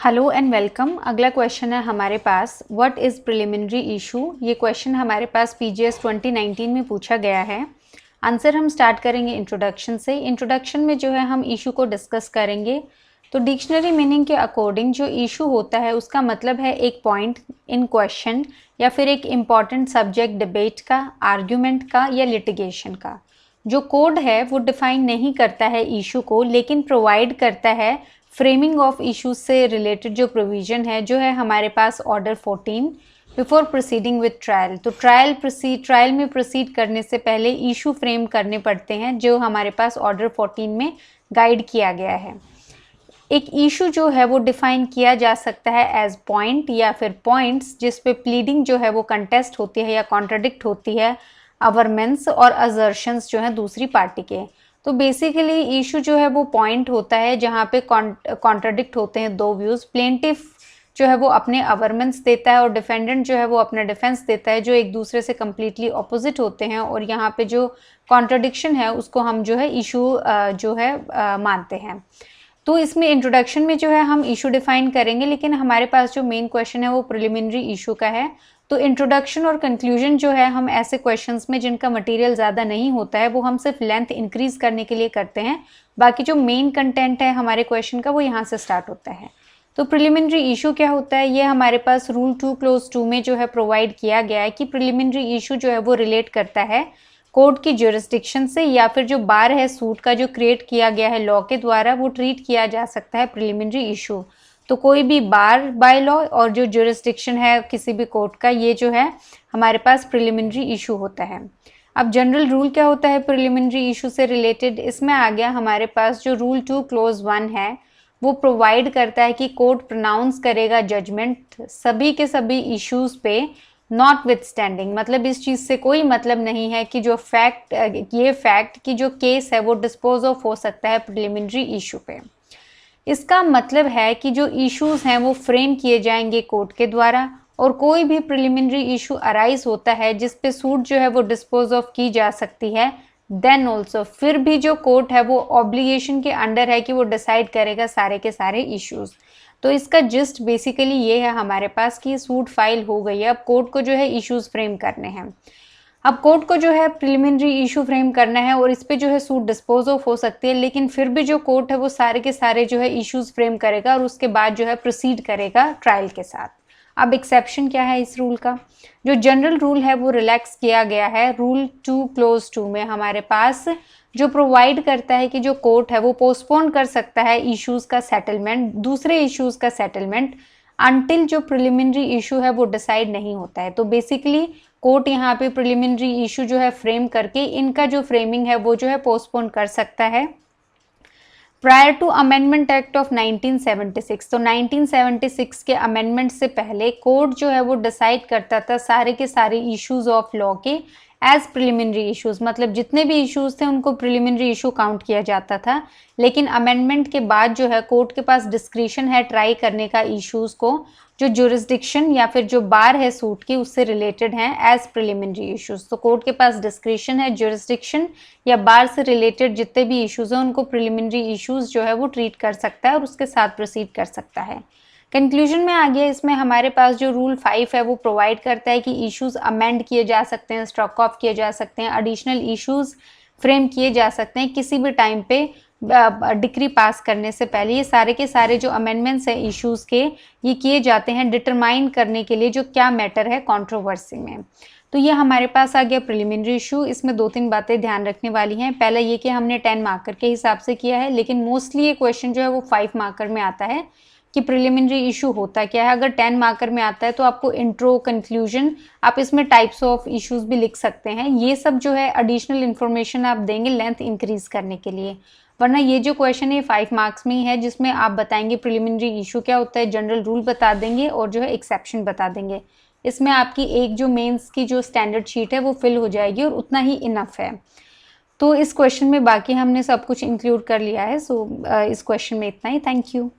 Hello and welcome. अगला question है हमारे पास, व्हाट इज़ प्रिलिमिनरी इशू। ये क्वेश्चन हमारे पास पीजीएस 2019 में पूछा गया है। आंसर हम स्टार्ट करेंगे इंट्रोडक्शन से। इंट्रोडक्शन में जो है हम इशू को डिस्कस करेंगे। तो डिक्शनरी मीनिंग के अकॉर्डिंग जो इशू होता है उसका मतलब है एक पॉइंट इन क्वेश्चन या फिर एक इम्पॉर्टेंट सब्जेक्ट डिबेट का, आर्ग्यूमेंट का या लिटिगेशन का। जो कोड है वो डिफाइन नहीं करता है इशू को, लेकिन प्रोवाइड करता है फ्रेमिंग ऑफ इश्यूज से रिलेटेड जो प्रोविजन है, जो है हमारे पास order 14 before proceeding with trial. तो ट्रायल में प्रोसीड करने से पहले इशू फ्रेम करने पड़ते हैं, जो हमारे पास ऑर्डर 14 में गाइड किया गया है। एक इशू जो है वो डिफाइन किया जा सकता है एज पॉइंट या फिर पॉइंट्स जिस पे प्लीडिंग जो है वो कंटेस्ट होती है या कॉन्ट्राडिक्ट होती है अवर्मेंट्स और असर्शंस जो है दूसरी पार्टी के। तो बेसिकली इशू जो है वो पॉइंट होता है जहाँ पे कॉन्ट्राडिक्ट होते हैं दो व्यूज़। प्लेंटिफ जो है वो अपने अवर्मेंट्स देता है और डिफेंडेंट जो है वो अपना डिफेंस देता है, जो एक दूसरे से कम्प्लीटली ऑपोजिट होते हैं। और यहाँ पे जो कॉन्ट्राडिक्शन है उसको हम जो है इशू जो है मानते हैं। तो इसमें इंट्रोडक्शन में जो है हम इशू डिफाइन करेंगे, लेकिन हमारे पास जो मेन क्वेश्चन है वो प्रिलिमिनरी इशू का है। तो इंट्रोडक्शन और कंक्लूजन जो है हम ऐसे क्वेश्चंस में जिनका मटेरियल ज़्यादा नहीं होता है वो हम सिर्फ लेंथ इंक्रीज करने के लिए करते हैं। बाकी जो मेन कंटेंट है हमारे क्वेश्चन का वो यहाँ से स्टार्ट होता है। तो प्रिलिमिनरी इशू क्या होता है, ये हमारे पास रूल 2 क्लोज 2 में जो है प्रोवाइड किया गया है कि प्रिलिमिनरी इशू जो है वो रिलेट करता है कोर्ट की ज्यूरिसडिक्शन से, या फिर जो बार है सूट का जो क्रिएट किया गया है लॉ के द्वारा, वो ट्रीट किया जा सकता है प्रिलिमिनरी इशू। तो कोई भी बार बाय लॉ और जो ज्यूरिसडिक्शन है किसी भी कोर्ट का, ये जो है हमारे पास प्रिलिमिनरी इशू होता है। अब जनरल रूल क्या होता है प्रिलिमिनरी इशू से रिलेटेड, इसमें आ गया हमारे पास जो रूल 2 क्लोज 1 है, वो प्रोवाइड करता है कि कोर्ट प्रोनाउंस करेगा जजमेंट सभी के सभी इश्यूज पे नॉट विथ स्टैंडिंग। मतलब इस चीज़ से कोई मतलब नहीं है कि जो ये फैक्ट की जो केस है वो डिस्पोज ऑफ हो सकता है प्रिलिमिनरी इशू पे। इसका मतलब है कि जो इश्यूज हैं वो फ्रेम किए जाएंगे कोर्ट के द्वारा, और कोई भी प्रिलिमिनरी इशू अराइज होता है जिस पे सूट जो है वो डिस्पोज ऑफ की जा सकती है, देन ऑल्सो फिर भी जो कोर्ट है वो ऑब्लिगेशन के अंडर है कि वो डिसाइड करेगा सारे के सारे इश्यूज। तो इसका जिस्ट बेसिकली ये है हमारे पास कि सूट फाइल हो गई है, अब कोर्ट को जो है इश्यूज फ्रेम करने हैं। अब कोर्ट को जो है प्रिलिमिनरी इशू फ्रेम करना है और इस पे जो है सूट डिस्पोज ऑफ हो सकती है, लेकिन फिर भी जो कोर्ट है वो सारे के सारे जो है इश्यूज फ्रेम करेगा और उसके बाद जो है प्रोसीड करेगा ट्रायल के साथ। अब एक्सेप्शन क्या है इस रूल का, जो जनरल रूल है वो रिलैक्स किया गया है रूल 2 क्लोज 2 में हमारे पास, जो प्रोवाइड करता है कि जो कोर्ट है वो पोस्टपोन कर सकता है इश्यूज का सेटलमेंट, दूसरे इश्यूज का सेटलमेंट, अनटिल जो प्रिलिमिनरी इशू है वो डिसाइड नहीं होता है। तो बेसिकली कोर्ट यहाँ पे प्रिलिमिनरी इशू जो है फ्रेम करके इनका जो फ्रेमिंग है वो जो है पोस्टपोन कर सकता है prior to amendment act of 1976। तो 1976 के अमेंडमेंट से पहले कोर्ट जो है वो डिसाइड करता था सारे के सारे इश्यूज ऑफ लॉ के एज प्रिलिमिनरी इश्यूज। मतलब जितने भी इश्यूज थे उनको प्रिलिमिनरी इशू काउंट किया जाता था, लेकिन अमेंडमेंट के बाद जो है कोर्ट के पास डिस्क्रिशन है ट्राई करने का इश्यूज को जो ज्यूरिसडिक्शन या फिर जो बार है सूट की उससे रिलेटेड हैं एज प्रिलिमिनरी इश्यूज। तो कोर्ट के पास डिस्क्रिशन है ज्यूरिसडिक्शन या बार से रिलेटेड जितने भी इश्यूज हैं उनको प्रिलिमिनरी इश्यूज जो है वो ट्रीट कर सकता है और उसके साथ प्रोसीड कर सकता है। कंक्लूजन में आ गया, इसमें हमारे पास जो रूल 5 है वो प्रोवाइड करता है कि इश्यूज अमेंड किए जा सकते हैं, स्ट्रक ऑफ किए जा सकते हैं, एडिशनल इश्यूज फ्रेम किए जा सकते हैं किसी भी टाइम पे डिक्री पास करने से पहले। ये सारे के सारे जो अमेंडमेंट्स हैं इश्यूज के, ये किए जाते हैं डिटरमाइन करने के लिए जो क्या मैटर है कंट्रोवर्सी में। तो ये हमारे पास आ गया प्रिलिमिनरी इशू। इसमें 2-3 बातें ध्यान रखने वाली हैं। पहला ये कि हमने 10 मार्कर के हिसाब से किया है, लेकिन मोस्टली ये क्वेश्चन जो है वो 5 मार्कर में आता है कि प्रिलिमिनरी इशू होता क्या है। अगर 10 मार्कर में आता है तो आपको इंट्रो, कंक्लूजन, आप इसमें टाइप्स ऑफ इश्यूज भी लिख सकते हैं। ये सब जो है एडिशनल इन्फॉर्मेशन आप देंगे लेंथ इंक्रीज करने के लिए, वरना ये जो क्वेश्चन है 5 मार्क्स में ही है, जिसमें आप बताएंगे प्रिलिमिनरी इशू क्या होता है, जनरल रूल बता देंगे और जो है एक्सेप्शन बता देंगे। इसमें आपकी एक जो मेंस की जो स्टैंडर्ड शीट है वो फिल हो जाएगी और उतना ही इनफ है। तो इस क्वेश्चन में बाकी हमने सब कुछ इंक्लूड कर लिया है। सो इस क्वेश्चन में इतना ही। Thank you.